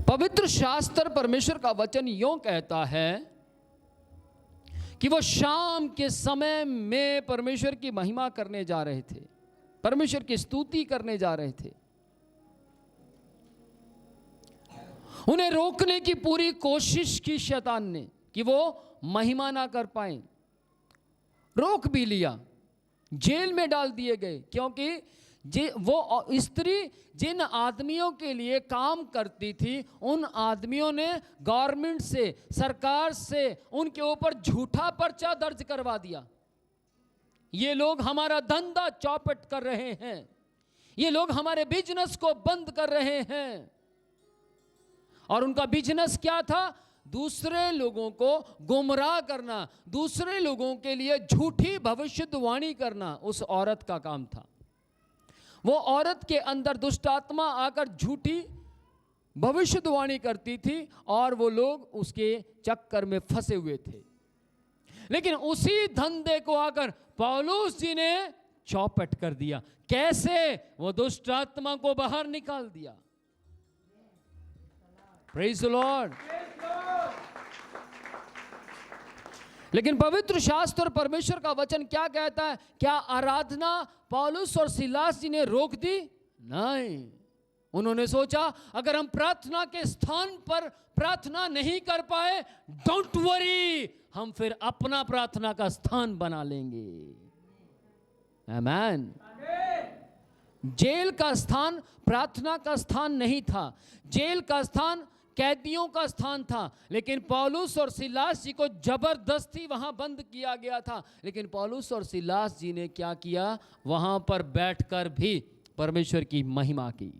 पवित्र शास्त्र परमेश्वर का वचन यूं कहता है कि वो शाम के समय में परमेश्वर की महिमा करने जा रहे थे, परमेश्वर की स्तुति करने जा रहे थे। उन्हें रोकने की पूरी कोशिश की शैतान ने कि वो महिमा ना कर पाए, रोक भी लिया, जेल में डाल दिए गए, क्योंकि वो स्त्री जिन आदमियों के लिए काम करती थी उन आदमियों ने गवर्नमेंट से, सरकार से उनके ऊपर झूठा पर्चा दर्ज करवा दिया। ये लोग हमारा धंधा चौपट कर रहे हैं, ये लोग हमारे बिजनेस को बंद कर रहे हैं। और उनका बिजनेस क्या था? दूसरे लोगों को गुमराह करना, दूसरे लोगों के लिए झूठी भविष्यवाणी करना उस औरत का काम था। वो औरत के अंदर दुष्ट आत्मा आकर झूठी भविष्यवाणी करती थी और वो लोग उसके चक्कर में फंसे हुए थे। लेकिन उसी धंधे को आकर पौलुस जी ने चौपट कर दिया। कैसे? वो दुष्ट आत्मा को बाहर निकाल दिया। Praise the Lord. लेकिन पवित्र शास्त्र और परमेश्वर का वचन क्या कहता है? क्या आराधना पौलुस और सिलास जी ने रोक दी? नहीं। उन्होंने सोचा अगर हम प्रार्थना के स्थान पर प्रार्थना नहीं कर पाए, डोंट वरी, हम फिर अपना प्रार्थना का स्थान बना लेंगे। आमेन। जेल का स्थान प्रार्थना का स्थान नहीं था, जेल का स्थान कैदियों का स्थान था। लेकिन पौलुस और सिलास जी को जबरदस्ती वहां बंद किया गया था। लेकिन पौलुस और सिलास जी ने क्या किया? वहां पर बैठकर भी परमेश्वर की महिमा की,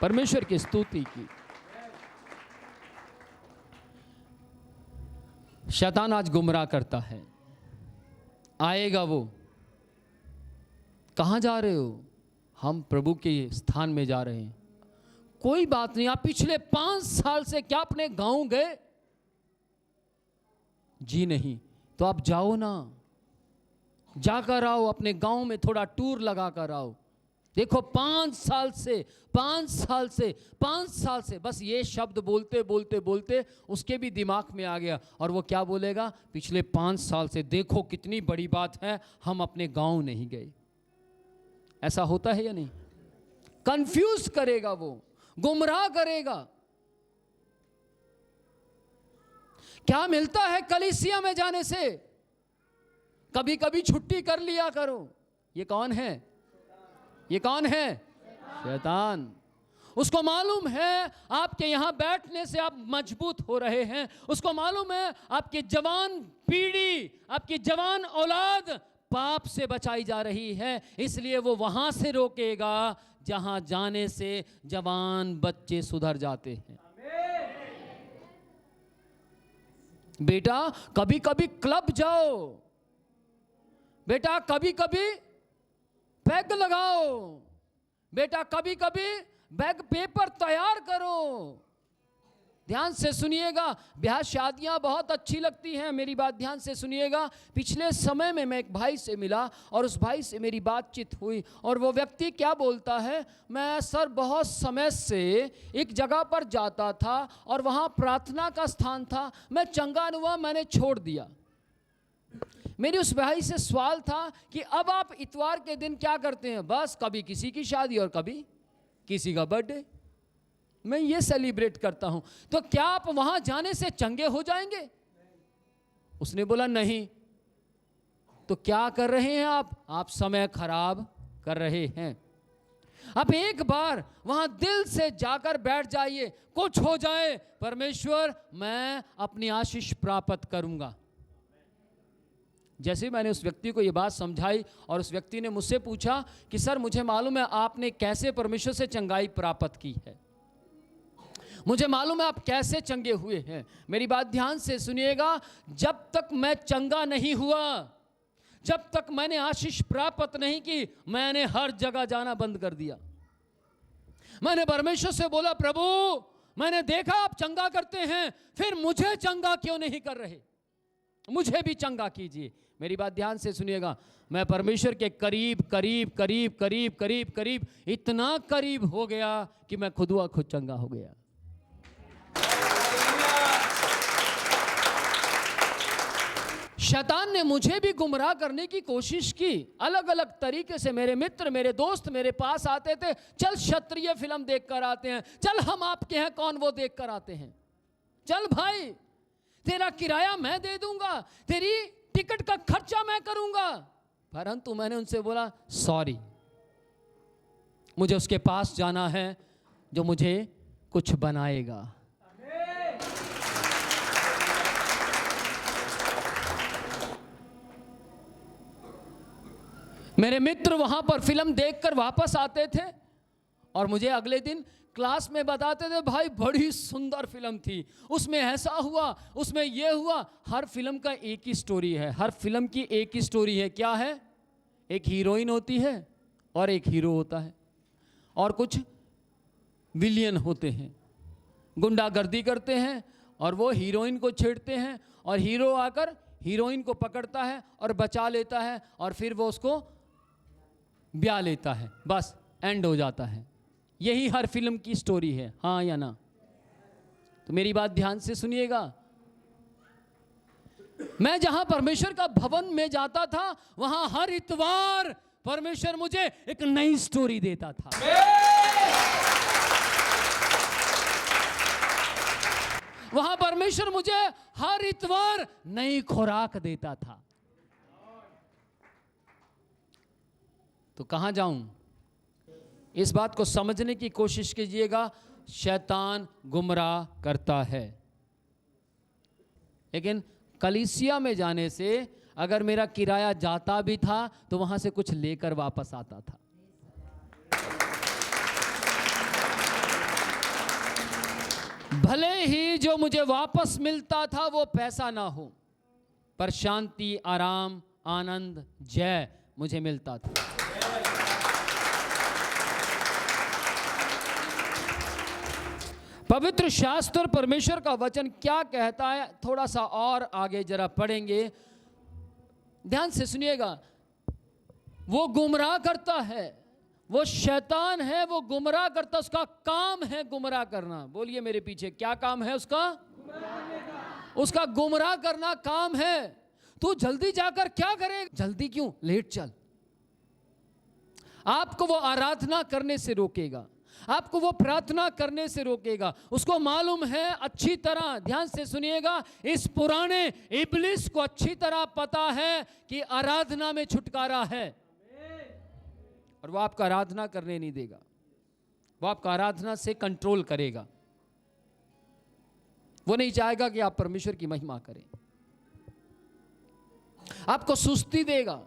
परमेश्वर की स्तुति की। शैतान आज गुमराह करता है, आएगा वो। कहां जा रहे हो? हम प्रभु के स्थान में जा रहे हैं। कोई बात नहीं, आप पिछले 5 साल से क्या अपने गांव गए? जी नहीं, तो आप जाओ ना, जाकर आओ, अपने गांव में थोड़ा टूर लगा कर आओ। देखो 5 साल से बस ये शब्द बोलते बोलते बोलते उसके भी दिमाग में आ गया। और वो क्या बोलेगा? पिछले 5 साल से देखो कितनी बड़ी बात है, हम अपने गांव नहीं गए। ऐसा होता है या नहीं? कंफ्यूज करेगा, वो गुमराह करेगा। क्या मिलता है कलीसिया में जाने से? कभी कभी छुट्टी कर लिया करो। ये कौन है? ये कौन है? शैतान। उसको मालूम है आपके यहां बैठने से आप मजबूत हो रहे हैं, उसको मालूम है आपकी जवान पीढ़ी, आपकी जवान औलाद पाप से बचाई जा रही है, इसलिए वो वहां से रोकेगा जहां जाने से जवान बच्चे सुधर जाते हैं। बेटा कभी कभी क्लब जाओ, बेटा कभी कभी पैग लगाओ, बेटा कभी कभी बैग पेपर तैयार करो। ध्यान से सुनिएगा, ब्याह शादियां बहुत अच्छी लगती हैं, मेरी बात ध्यान से सुनिएगा। पिछले समय में मैं एक भाई से मिला और उस भाई से मेरी बातचीत हुई और वो व्यक्ति क्या बोलता है, मैं सर बहुत समय से एक जगह पर जाता था और वहाँ प्रार्थना का स्थान था, मैं चंगा न हुआ, मैंने छोड़ दिया। मेरी उस भाई से सवाल था कि अब आप इतवार के दिन क्या करते हैं? बस कभी किसी की शादी और कभी किसी का बर्थडे, मैं ये सेलिब्रेट करता हूं। तो क्या आप वहां जाने से चंगे हो जाएंगे? उसने बोला नहीं। तो क्या कर रहे हैं आप समय खराब कर रहे हैं। आप एक बार वहां दिल से जाकर बैठ जाइए, कुछ हो जाए, परमेश्वर मैं अपनी आशीष प्राप्त करूंगा। जैसे मैंने उस व्यक्ति को ये बात समझाई और उस व्यक्ति ने मुझसे पूछा कि सर मुझे मालूम है आपने कैसे परमेश्वर से चंगाई प्राप्त की है, मुझे मालूम है आप कैसे चंगे हुए हैं। मेरी बात ध्यान से सुनिएगा, जब तक मैं चंगा नहीं हुआ, जब तक मैंने आशीष प्राप्त नहीं की, मैंने हर जगह जाना बंद कर दिया। मैंने परमेश्वर से बोला, प्रभु मैंने देखा आप चंगा करते हैं, फिर मुझे चंगा क्यों नहीं कर रहे, मुझे भी चंगा कीजिए। मेरी बात ध्यान से सुनिएगा, मैं परमेश्वर के करीब करीब करीब करीब करीब करीब इतना करीब हो गया कि मैं खुद व खुद चंगा हो गया। शैतान ने मुझे भी गुमराह करने की कोशिश की, अलग अलग तरीके से। मेरे मित्र, मेरे दोस्त मेरे पास आते थे, चल क्षत्रिय फिल्म देख कर आते हैं, चल हम आपके हैं कौन वो देख कर आते हैं, चल भाई तेरा किराया मैं दे दूंगा, तेरी टिकट का खर्चा मैं करूंगा। परंतु मैंने उनसे बोला सॉरी, मुझे उसके पास जाना है जो मुझे कुछ बनाएगा। मेरे मित्र वहां पर फिल्म देखकर वापस आते थे और मुझे अगले दिन क्लास में बताते थे, भाई बड़ी सुंदर फिल्म थी, उसमें ऐसा हुआ, उसमें ये हुआ। हर फिल्म का एक ही स्टोरी है, हर फिल्म की एक ही स्टोरी है। क्या है? एक हीरोइन होती है और एक हीरो होता है और कुछ विलियन होते हैं, गुंडागर्दी करते हैं और वो हीरोइन को छेड़ते हैं और हीरो आकर हीरोइन को पकड़ता है और बचा लेता है और फिर वो उसको ब्याह लेता है, बस एंड हो जाता है। यही हर फिल्म की स्टोरी है, हाँ या ना? तो मेरी बात ध्यान से सुनिएगा, मैं जहां परमेश्वर का भवन में जाता था वहां हर इतवार परमेश्वर मुझे एक नई स्टोरी देता था। वहां परमेश्वर मुझे हर इतवार नई खुराक देता था। तो कहां जाऊं? इस बात को समझने की कोशिश कीजिएगा, शैतान गुमराह करता है, लेकिन कलीसिया में जाने से अगर मेरा किराया जाता भी था तो वहां से कुछ लेकर वापस आता था। भले ही जो मुझे वापस मिलता था वो पैसा ना हो, पर शांति, आराम, आनंद, जय मुझे मिलता था। पवित्र शास्त्र, परमेश्वर का वचन क्या कहता है, थोड़ा सा और आगे जरा पढ़ेंगे, ध्यान से सुनिएगा। वो गुमराह करता है, वो शैतान है, वो गुमराह करता, उसका काम है गुमराह करना। बोलिए मेरे पीछे, क्या काम है उसका? उसका गुमराह करना काम है। तू जल्दी जाकर क्या करे? जल्दी क्यों? लेट चल। आपको वो आराधना करने से रोकेगा, आपको वो प्रार्थना करने से रोकेगा। उसको मालूम है अच्छी तरह, ध्यान से सुनिएगा, इस पुराने इब्लिस को अच्छी तरह पता है कि आराधना में छुटकारा है और वो आपका आराधना करने नहीं देगा, वो आपका आराधना से कंट्रोल करेगा। वो नहीं चाहेगा कि आप परमेश्वर की महिमा करें, आपको सुस्ती देगा,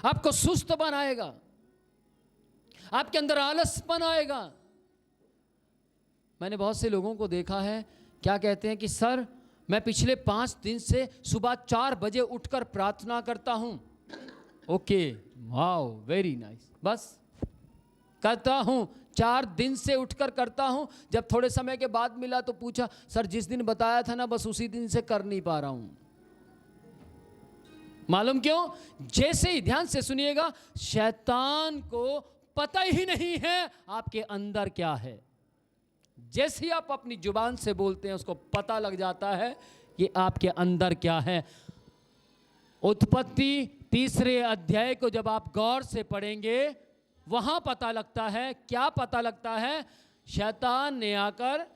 आपको सुस्त बनाएगा, आपके अंदर आलसपन आएगा। मैंने बहुत से लोगों को देखा है, क्या कहते हैं कि सर मैं पिछले 5 दिन से सुबह 4 बजे उठकर प्रार्थना करता हूं। ओके, वाओ, वेरी नाइस, बस करता हूं, 4 दिन से उठकर करता हूं। जब थोड़े समय के बाद मिला तो पूछा, सर जिस दिन बताया था ना, बस उसी दिन से कर नहीं पा रहा हूं। मालूम क्यों? जैसे ही, ध्यान से सुनिएगा, शैतान को पता ही नहीं है आपके अंदर क्या है। जैसे ही आप अपनी जुबान से बोलते हैं उसको पता लग जाता है कि आपके अंदर क्या है। उत्पत्ति 3 अध्याय को जब आप गौर से पढ़ेंगे वहां पता लगता है, क्या पता लगता है? शैतान ने आकर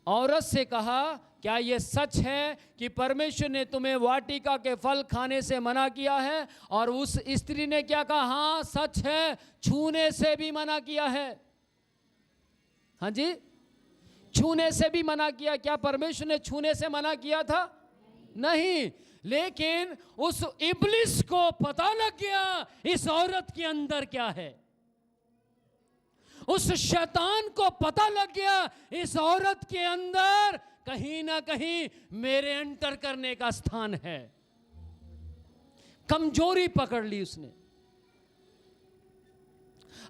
औरत से कहा, क्या ये सच है कि परमेश्वर ने तुम्हें वाटिका के फल खाने से मना किया है? और उस स्त्री ने क्या कहा? हाँ सच है, छूने से भी मना किया है। हाँ जी, छूने से भी मना किया। क्या परमेश्वर ने छूने से मना किया था? नहीं, लेकिन उस इब्लिस को पता लग गया इस औरत के अंदर क्या है। उस शैतान को पता लग गया इस औरत के अंदर कहीं ना कहीं मेरे एंटर करने का स्थान है। कमजोरी पकड़ ली उसने।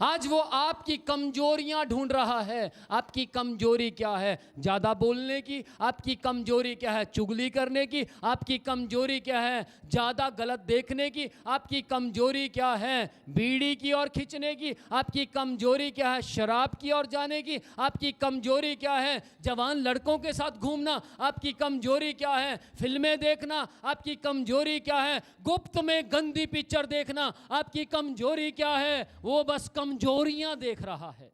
आज वो आपकी कमजोरियां ढूंढ रहा है। आपकी कमजोरी क्या है? ज़्यादा बोलने की। आपकी कमजोरी क्या है? चुगली करने की। आपकी कमजोरी क्या है? ज़्यादा गलत देखने की। आपकी कमजोरी क्या है? बीड़ी की ओर खींचने की। आपकी कमजोरी क्या है? शराब की ओर जाने की। आपकी कमजोरी क्या है? जवान लड़कों के साथ घूमना। आपकी कमजोरी क्या है? फिल्में देखना। आपकी कमजोरी क्या है? गुप्त में गंदी पिक्चर देखना। आपकी कमजोरी क्या है? वो बस कमजोरियां देख रहा है।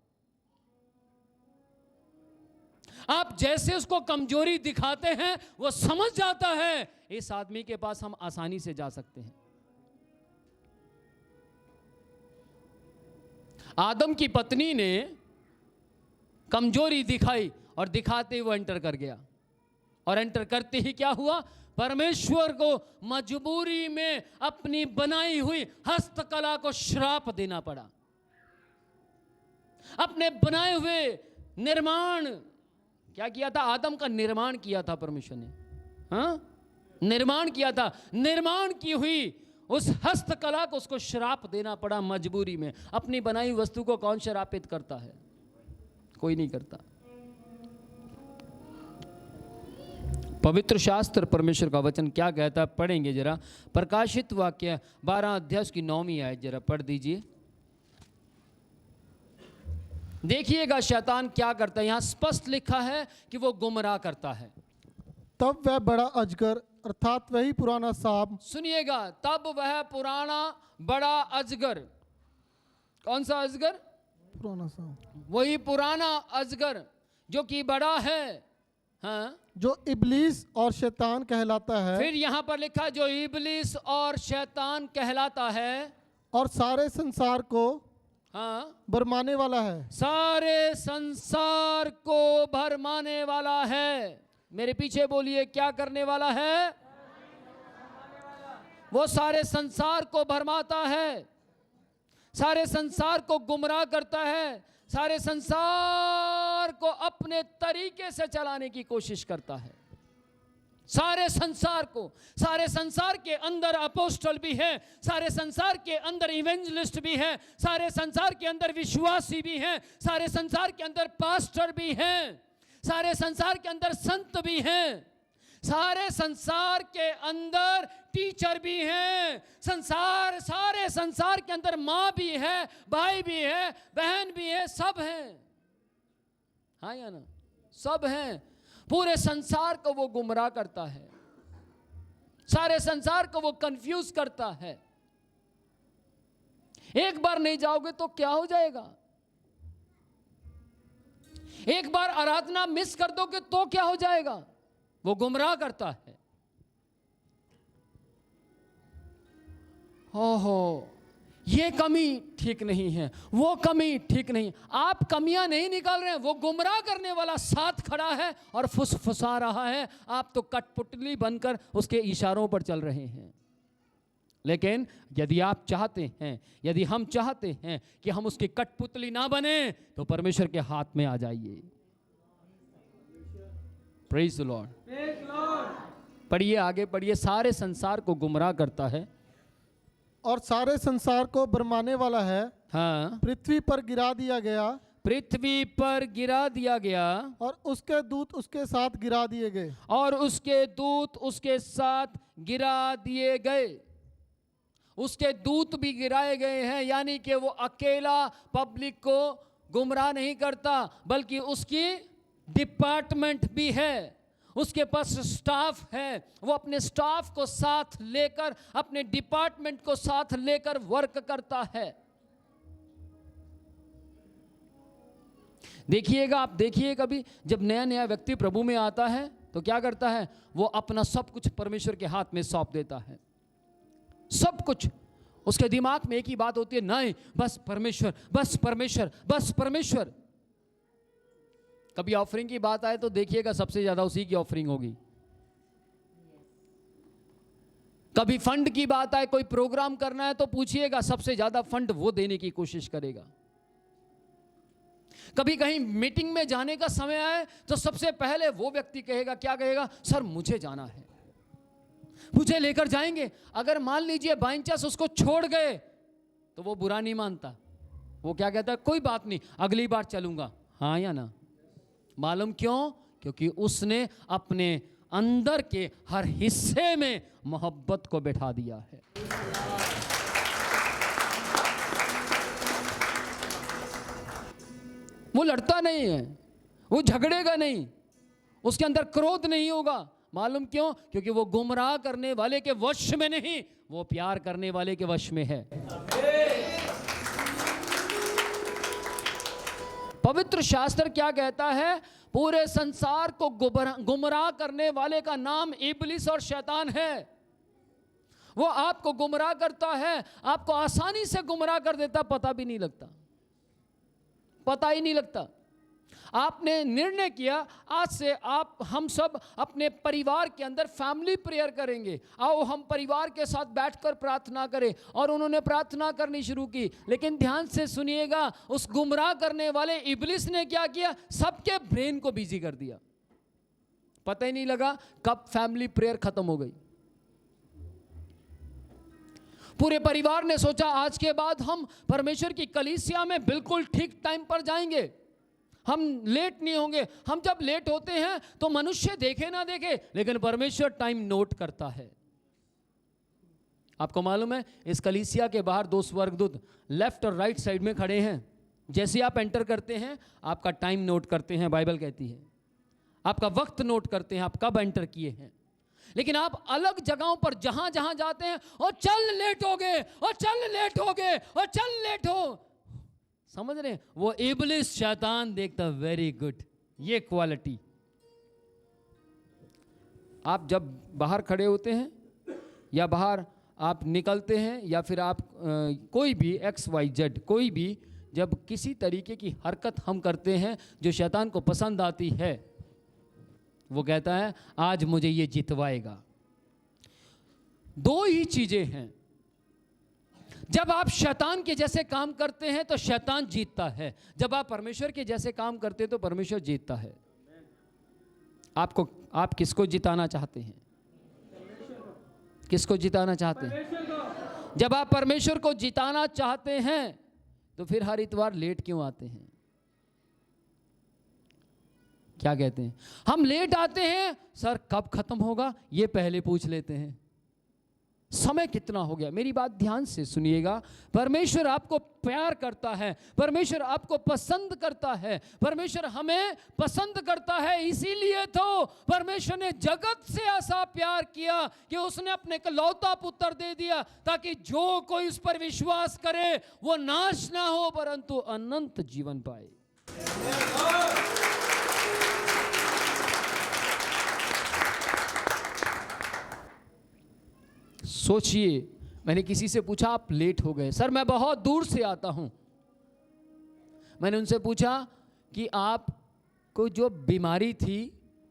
आप जैसे उसको कमजोरी दिखाते हैं वो समझ जाता है इस आदमी के पास हम आसानी से जा सकते हैं। आदम की पत्नी ने कमजोरी दिखाई और दिखाते ही वो एंटर कर गया। और एंटर करते ही क्या हुआ? परमेश्वर को मजबूरी में अपनी बनाई हुई हस्तकला को श्राप देना पड़ा। अपने बनाए हुए निर्माण, क्या किया था? आदम का निर्माण किया था परमेश्वर ने। हाँ, निर्माण किया था। निर्माण की हुई उस हस्तकला को उसको श्राप देना पड़ा मजबूरी में। अपनी बनाई वस्तु को कौन श्रापित करता है? कोई नहीं करता। पवित्र शास्त्र परमेश्वर का वचन क्या कहता है? पढ़ेंगे जरा। प्रकाशित वाक्य 12 अध्याय की 9वीं आयत जरा पढ़ दीजिए। देखिएगा शैतान क्या करता है। यहां स्पष्ट लिखा है कि वो गुमराह करता है। तब वह बड़ा अजगर अर्थात वही पुराना सांप, सुनिएगा, तब वह पुराना बड़ा अजगर। कौन सा अजगर? पुराना सांप, वही पुराना अजगर जो कि बड़ा है। हाँ, जो इब्लीस और शैतान कहलाता है। फिर यहां पर लिखा जो इब्लीस और शैतान कहलाता है और सारे संसार को हाँ भरमाने वाला है। सारे संसार को भरमाने वाला है। मेरे पीछे बोलिए, क्या करने वाला है? वो सारे संसार को भरमाता है, सारे संसार को गुमराह करता है, सारे संसार को अपने तरीके से चलाने की कोशिश करता है। सारे संसार को, सारे संसार के अंदर अपोस्टल भी है, सारे संसार के अंदर इवेंजलिस्ट भी है, सारे संसार के अंदर विश्वासी भी हैं, सारे संसार के अंदर पास्टर भी हैं, सारे संसार के अंदर संत भी हैं, सारे संसार के अंदर टीचर भी हैं, सारे संसार के अंदर माँ भी है, भाई भी है, बहन भी है, सब हैं। हाँ या ना? सब हैं। पूरे संसार को वो गुमराह करता है, सारे संसार को वो कंफ्यूज करता है। एक बार नहीं जाओगे तो क्या हो जाएगा? एक बार आराधना मिस कर दोगे तो क्या हो जाएगा? वो गुमराह करता है। ओहो, ये कमी ठीक नहीं है, वो कमी ठीक नहीं। आप कमियां नहीं निकाल रहे हैं, वो गुमराह करने वाला साथ खड़ा है और फुसफुसा रहा है। आप तो कठपुतली बनकर उसके इशारों पर चल रहे हैं। लेकिन यदि आप चाहते हैं, यदि हम चाहते हैं कि हम उसकी कठपुतली ना बने, तो परमेश्वर के हाथ में आ जाइए। Praise the Lord. पढ़िए, आगे पढ़िए। सारे संसार को गुमराह करता है और सारे संसार को भरमाने वाला है। हाँ, पृथ्वी पर गिरा दिया गया, पृथ्वी पर गिरा दिया गया और उसके दूत उसके साथ गिरा दिए गए। और उसके दूत उसके साथ गिरा दिए गए। उसके दूत भी गिराए गए हैं, यानी कि वो अकेला पब्लिक को गुमराह नहीं करता, बल्कि उसकी डिपार्टमेंट भी है, उसके पास स्टाफ है। वो अपने स्टाफ को साथ लेकर, अपने डिपार्टमेंट को साथ लेकर वर्क करता है। देखिएगा, आप देखिए, कभी जब नया नया व्यक्ति प्रभु में आता है तो क्या करता है? वो अपना सब कुछ परमेश्वर के हाथ में सौंप देता है। सब कुछ। उसके दिमाग में एक ही बात होती है, नहीं, बस परमेश्वर, बस परमेश्वर, बस परमेश्वर। कभी ऑफरिंग की बात आए तो देखिएगा सबसे ज्यादा उसी की ऑफरिंग होगी। कभी फंड की बात आए, कोई प्रोग्राम करना है तो पूछिएगा, सबसे ज्यादा फंड वो देने की कोशिश करेगा। कभी कहीं मीटिंग में जाने का समय आए तो सबसे पहले वो व्यक्ति कहेगा, क्या कहेगा? सर मुझे जाना है, मुझे लेकर जाएंगे। अगर मान लीजिए बाई चांस उसको छोड़ गए तो वो बुरा नहीं मानता, वो क्या कहता है, कोई बात नहीं, अगली बार चलूंगा। हाँ या ना? मालूम क्यों? क्योंकि उसने अपने अंदर के हर हिस्से में मोहब्बत को बैठा दिया है। वो लड़ता नहीं है, वो झगड़ेगा नहीं, उसके अंदर क्रोध नहीं होगा। मालूम क्यों? क्योंकि वो गुमराह करने वाले के वश में नहीं, वो प्यार करने वाले के वश में है। पवित्र शास्त्र क्या कहता है? पूरे संसार को गुमराह करने वाले का नाम इब्लिस और शैतान है। वो आपको गुमराह करता है, आपको आसानी से गुमराह कर देता, पता भी नहीं लगता, पता ही नहीं लगता। आपने निर्णय किया आज से हम सब अपने परिवार के अंदर फैमिली प्रेयर करेंगे, आओ हम परिवार के साथ बैठकर प्रार्थना करें। और उन्होंने प्रार्थना करनी शुरू की, लेकिन ध्यान से सुनिएगा, उस गुमराह करने वाले इब्लिस ने क्या किया? सबके ब्रेन को बिजी कर दिया, पता ही नहीं लगा कब फैमिली प्रेयर खत्म हो गई। पूरे परिवार ने सोचा आज के बाद हम परमेश्वर की कलीसिया में बिल्कुल ठीक टाइम पर जाएंगे, हम लेट नहीं होंगे। हम जब लेट होते हैं तो मनुष्य देखे ना देखे, लेकिन परमेश्वर टाइम नोट करता है। आपको मालूम है, इस कलीसिया के बाहर 2 स्वर्गदूत लेफ्ट और राइट साइड में खड़े हैं। जैसे आप एंटर करते हैं आपका टाइम नोट करते हैं, बाइबल कहती है, आपका वक्त नोट करते हैं, आप कब एंटर किए हैं। लेकिन आप अलग जगहों पर जहां जहां जाते हैं, और चल लेट हो गए, और चल लेट हो गए, और चल लेट हो, समझ रहे हैं? वो इब्लिस शैतान देखता, वेरी गुड, ये क्वालिटी। आप जब बाहर खड़े होते हैं या बाहर आप निकलते हैं, या फिर आप कोई भी XYZ कोई भी जब किसी तरीके की हरकत हम करते हैं जो शैतान को पसंद आती है, वो कहता है आज मुझे ये जितवाएगा। 2 ही चीजें हैं, जब आप शैतान के जैसे काम करते हैं तो शैतान जीतता है, जब आप परमेश्वर के जैसे काम करते हैं तो परमेश्वर जीतता है। आप किसको जिताना चाहते हैं? किसको जिताना चाहते हैं? जब आप परमेश्वर को जिताना चाहते हैं तो फिर हर इतवार लेट क्यों आते हैं? क्या कहते हैं? हम लेट आते हैं, सर कब खत्म होगा ये पहले पूछ लेते हैं, समय कितना हो गया। मेरी बात ध्यान से सुनिएगा, परमेश्वर आपको प्यार करता है, परमेश्वर आपको पसंद करता है, परमेश्वर हमें पसंद करता है। इसीलिए तो परमेश्वर ने जगत से ऐसा प्यार किया कि उसने अपने इकलौता पुत्र दे दिया, ताकि जो कोई उस पर विश्वास करे वो नाश ना हो परंतु अनंत जीवन पाए। सोचिए, मैंने किसी से पूछा आप लेट हो गए, सर मैं बहुत दूर से आता हूं। मैंने उनसे पूछा कि आपको जो बीमारी थी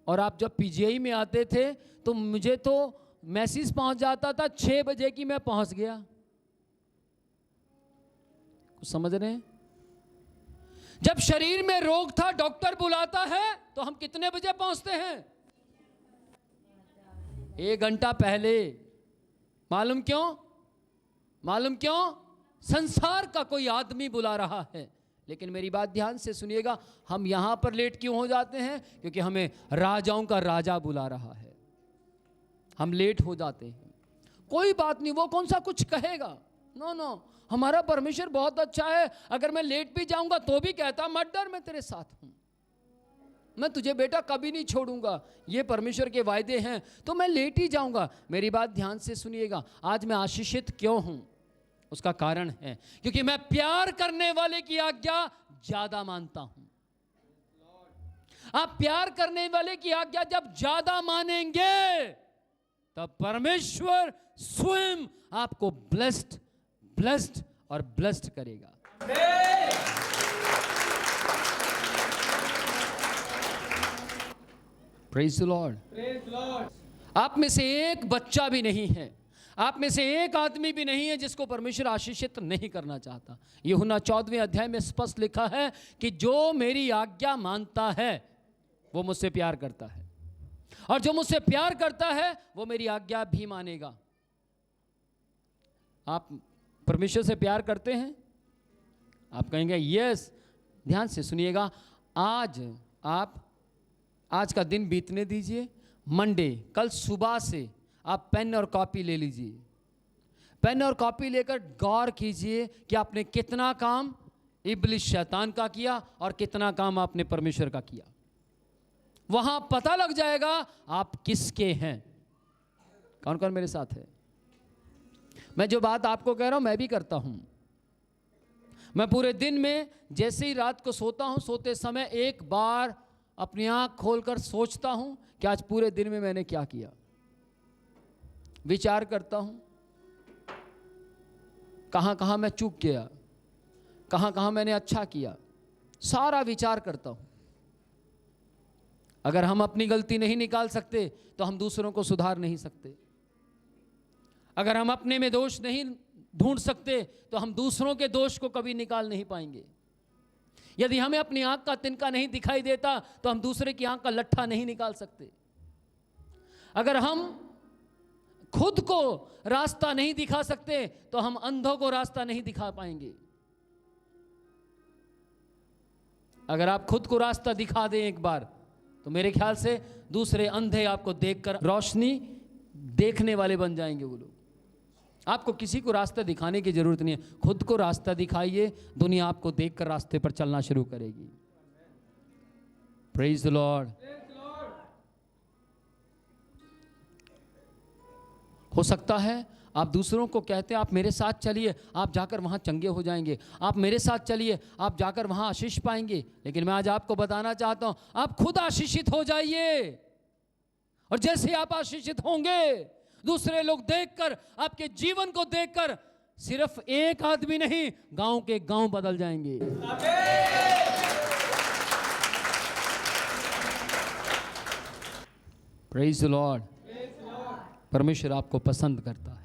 और आप जब PGI में आते थे तो मुझे तो मैसेज पहुंच जाता था 6 बजे की मैं पहुंच गया। कुछ समझ रहे हैं? जब शरीर में रोग था डॉक्टर बुलाता है तो हम कितने बजे पहुंचते हैं? 1 घंटा पहले। मालूम क्यों? मालूम क्यों? संसार का कोई आदमी बुला रहा है। लेकिन मेरी बात ध्यान से सुनिएगा, हम यहां पर लेट क्यों हो जाते हैं? क्योंकि हमें राजाओं का राजा बुला रहा है, हम लेट हो जाते हैं। कोई बात नहीं, वो कौन सा कुछ कहेगा? नो नो, हमारा परमेश्वर बहुत अच्छा है। अगर मैं लेट भी जाऊंगा तो भी कहता मत डर, मैं तेरे साथ हूं, मैं तुझे बेटा कभी नहीं छोड़ूंगा, ये परमेश्वर के वायदे हैं। तो मैं लेट ही जाऊंगा। मेरी बात ध्यान से सुनिएगा, आज मैं आशीषित क्यों हूं? उसका कारण है क्योंकि मैं प्यार करने वाले की आज्ञा ज्यादा मानता हूं। आप प्यार करने वाले की आज्ञा जब ज्यादा मानेंगे तब परमेश्वर स्वयं आपको ब्लेस्ड और ब्लेस्ड करेगा। Praise the Lord. आप में से एक बच्चा भी नहीं है, आप में से एक आदमी भी नहीं है जिसको परमेश्वर आशीषित नहीं करना चाहता। यूहन्ना 14वें अध्याय में स्पष्ट लिखा है कि जो मेरी आज्ञा मानता है वो मुझसे प्यार करता है, और जो मुझसे प्यार करता है वो मेरी आज्ञा भी मानेगा। आप परमेश्वर से प्यार करते हैं? आप कहेंगे यस। ध्यान से सुनिएगा, आज का दिन बीतने दीजिए। मंडे, कल सुबह से आप पेन और कॉपी ले लीजिए। पेन और कॉपी लेकर गौर कीजिए कि आपने कितना काम इब्लिस शैतान का किया और कितना काम आपने परमेश्वर का किया। वहां पता लग जाएगा आप किसके हैं। कौन कौन मेरे साथ है? मैं जो बात आपको कह रहा हूं मैं भी करता हूं। मैं पूरे दिन में जैसे ही रात को सोता हूं, सोते समय एक बार अपनी आंख खोलकर सोचता हूं कि आज पूरे दिन में मैंने क्या किया। विचार करता हूं कहां कहां मैं चूक गया, कहां कहां मैंने अच्छा किया, सारा विचार करता हूं। अगर हम अपनी गलती नहीं निकाल सकते तो हम दूसरों को सुधार नहीं सकते। अगर हम अपने में दोष नहीं ढूंढ सकते तो हम दूसरों के दोष को कभी निकाल नहीं पाएंगे। यदि हमें अपनी आंख का तिनका नहीं दिखाई देता तो हम दूसरे की आंख का लट्ठा नहीं निकाल सकते। अगर हम खुद को रास्ता नहीं दिखा सकते तो हम अंधों को रास्ता नहीं दिखा पाएंगे। अगर आप खुद को रास्ता दिखा दें एक बार तो मेरे ख्याल से दूसरे अंधे आपको देखकर रोशनी देखने वाले बन जाएंगे वो लोग। आपको किसी को रास्ता दिखाने की जरूरत नहीं है, खुद को रास्ता दिखाइए, दुनिया आपको देखकर रास्ते पर चलना शुरू करेगी। Praise the Lord. हो सकता है आप दूसरों को कहते हैं आप मेरे साथ चलिए, आप जाकर वहां चंगे हो जाएंगे, आप मेरे साथ चलिए, आप जाकर वहां आशीष पाएंगे। लेकिन मैं आज आपको बताना चाहता हूं आप खुद आशीषित हो जाइए, और जैसे आप आशीषित होंगे दूसरे लोग देखकर, आपके जीवन को देखकर सिर्फ एक आदमी नहीं गांव के गांव बदल जाएंगे। Praise the Lord. परमेश्वर आपको पसंद करता है।